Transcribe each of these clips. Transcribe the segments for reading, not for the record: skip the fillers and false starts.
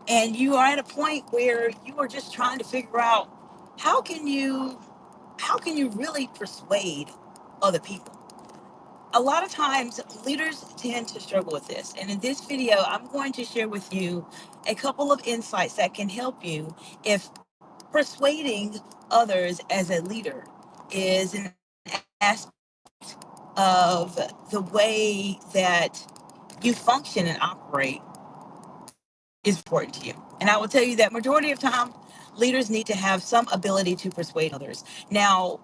and you are at a point where you are just trying to figure out how can you how can you really persuade other people. A lot of times leaders tend to struggle with this, and in this video I'm going to share with you a couple of insights that can help you if persuading others as a leader is an aspect of the way that you function and operate is important to you. And I will tell you that majority of time, leaders need to have some ability to persuade others. Now,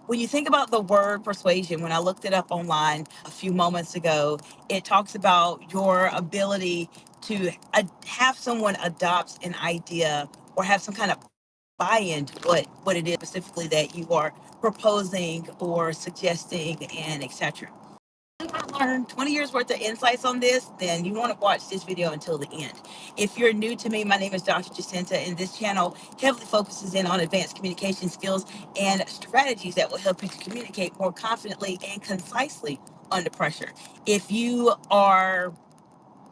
when you think about the word persuasion, when I looked it up online a few moments ago, it talks about your ability to have someone adopt an idea or have some kind of buy-in to what it is specifically that you are proposing or suggesting and etc. Learn 20 years worth of insights on this, then you want to watch this video until the end. If you're new to me, my name is Dr. Jacinta, and this channel heavily focuses in on advanced communication skills and strategies that will help you to communicate more confidently and concisely under pressure. If you are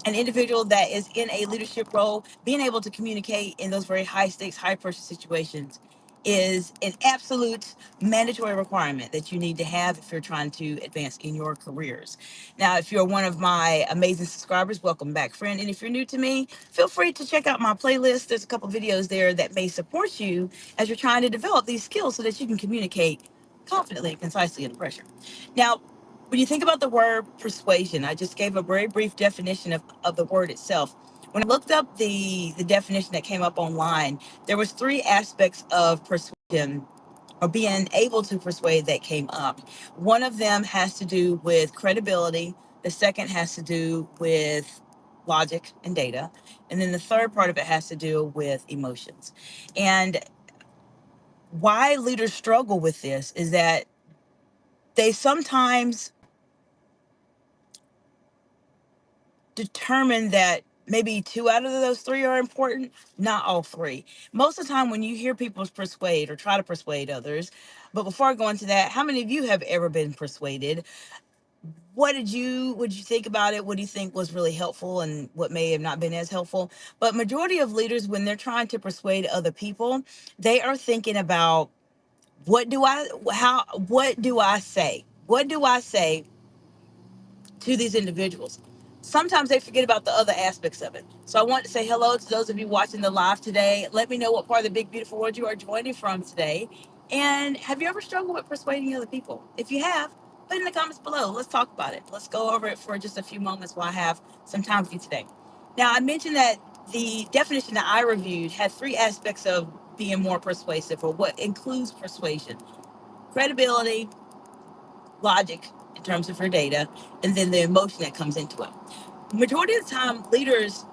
an individual that is in a leadership role, being able to communicate in those very high stakes, high pressure situations is an absolute mandatory requirement that you need to have if you're trying to advance in your careers. Now, if you're one of my amazing subscribers, welcome back, friend. And if you're new to me, feel free to check out my playlist. There's a couple videos there that may support you as you're trying to develop these skills so that you can communicate confidently and concisely under pressure. Now, when you think about the word persuasion, I just gave a very brief definition of the word itself. When I looked up the definition that came up online, there was three aspects of persuasion or being able to persuade that came up. One of them has to do with credibility. The second has to do with logic and data. And then the third part of it has to do with emotions. And why leaders struggle with this is that they sometimes determine that maybe two out of those three are important, not all three. Most of the time, when you hear people persuade or try to persuade others, but before I go into that, how many of you have ever been persuaded? What did you think about it? What do you think was really helpful and what may have not been as helpful? But majority of leaders, when they're trying to persuade other people, they are thinking about what do I say? What do I say to these individuals? Sometimes they forget about the other aspects of it. So I want to say hello to those of you watching the live today. Let me know what part of the big, beautiful world you are joining from today. And have you ever struggled with persuading other people? If you have, put it in the comments below. Let's talk about it. Let's go over it for just a few moments while I have some time for you today. Now, I mentioned that the definition that I reviewed had three aspects of being more persuasive, or what includes persuasion: credibility, logic in terms of your data, and then the emotion that comes into it. Majority of the time, leaders,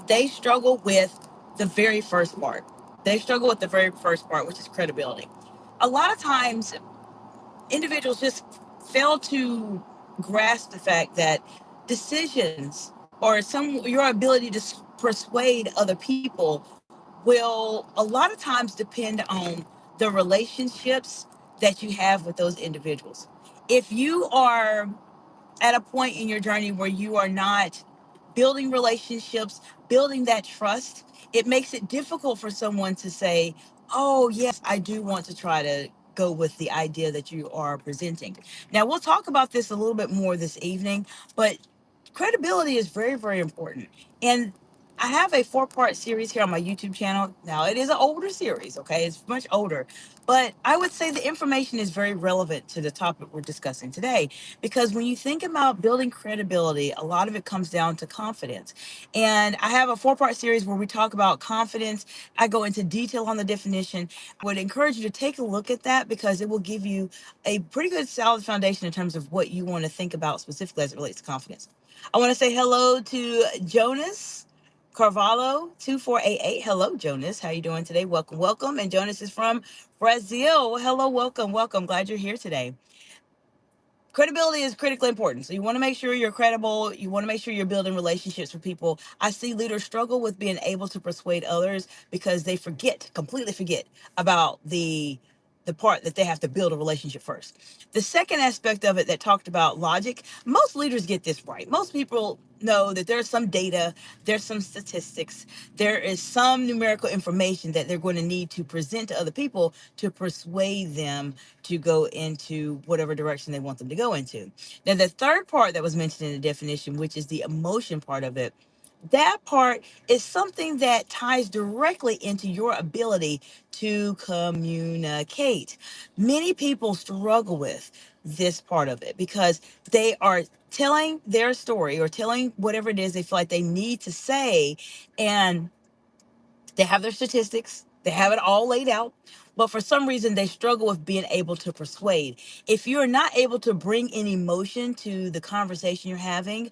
they struggle with the very first part. They struggle with the very first part, which is credibility. A lot of times, individuals just fail to grasp the fact that decisions or your ability to persuade other people will a lot of times depend on the relationships that you have with those individuals. If you are at a point in your journey where you are not building relationships, building that trust, it makes it difficult for someone to say, "Oh, yes, I do want to try to go with the idea that you are presenting." Now, we'll talk about this a little bit more this evening, but credibility is very, very important. And I have a four-part series here on my YouTube channel. Now, it is an older series, okay? It's much older. But I would say the information is very relevant to the topic we're discussing today. Because when you think about building credibility, a lot of it comes down to confidence. And I have a four-part series where we talk about confidence. I go into detail on the definition. I would encourage you to take a look at that because it will give you a pretty good solid foundation in terms of what you want to think about specifically as it relates to confidence. I want to say hello to Jonas Carvalho 2488. Hello, Jonas. How you doing today? Welcome, welcome. And Jonas is from Brazil. Hello, welcome, welcome. Glad you're here today. Credibility is critically important. So you want to make sure you're credible. You want to make sure you're building relationships with people. I see leaders struggle with being able to persuade others because they completely forget about the the part that they have to build a relationship first. The second aspect of it that talked about logic, most leaders get this right. Most people know that there's some data, there's some statistics, there is some numerical information that they're going to need to present to other people to persuade them to go into whatever direction they want them to go into. Now, the third part that was mentioned in the definition, which is the emotion part of it, that part is something that ties directly into your ability to communicate. Many people struggle with this part of it because they are telling their story or telling whatever it is they feel like they need to say, and they have their statistics, they have it all laid out, but for some reason they struggle with being able to persuade. If you're not able to bring any emotion to the conversation you're having,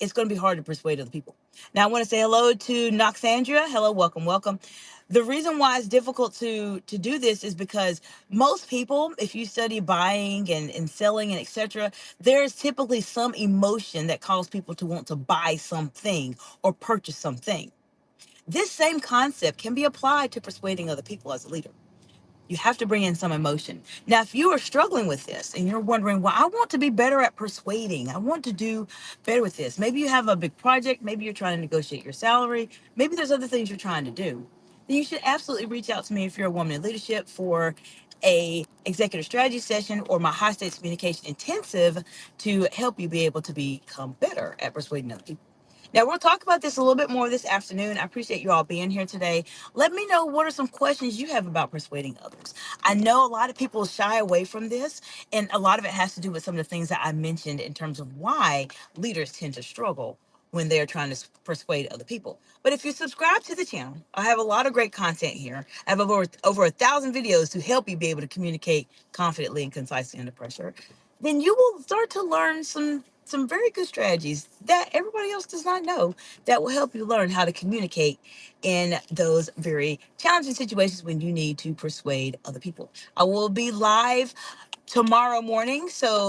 it's going to be hard to persuade other people. Now, I want to say hello to Noxandria. Hello, welcome, welcome. The reason why it's difficult to do this is because most people, if you study buying and selling and etc., there's typically some emotion that causes people to want to buy something or purchase something. This same concept can be applied to persuading other people as a leader. You have to bring in some emotion. Now, if you are struggling with this and you're wondering, well, I want to be better at persuading, I want to do better with this. Maybe you have a big project, maybe you're trying to negotiate your salary, maybe there's other things you're trying to do. Then you should absolutely reach out to me if you're a woman in leadership for a executive strategy session or my high stakes communication intensive to help you be able to become better at persuading other people. Now, we'll talk about this a little bit more this afternoon. I appreciate you all being here today. Let me know what are some questions you have about persuading others. I know a lot of people shy away from this, and a lot of it has to do with some of the things that I mentioned in terms of why leaders tend to struggle when they're trying to persuade other people. But if you subscribe to the channel, I have a lot of great content here. I have over 1,000 videos to help you be able to communicate confidently and concisely under pressure. Then you will start to learn some very good strategies that everybody else does not know that will help you learn how to communicate in those very challenging situations when you need to persuade other people. I will be live tomorrow morning, so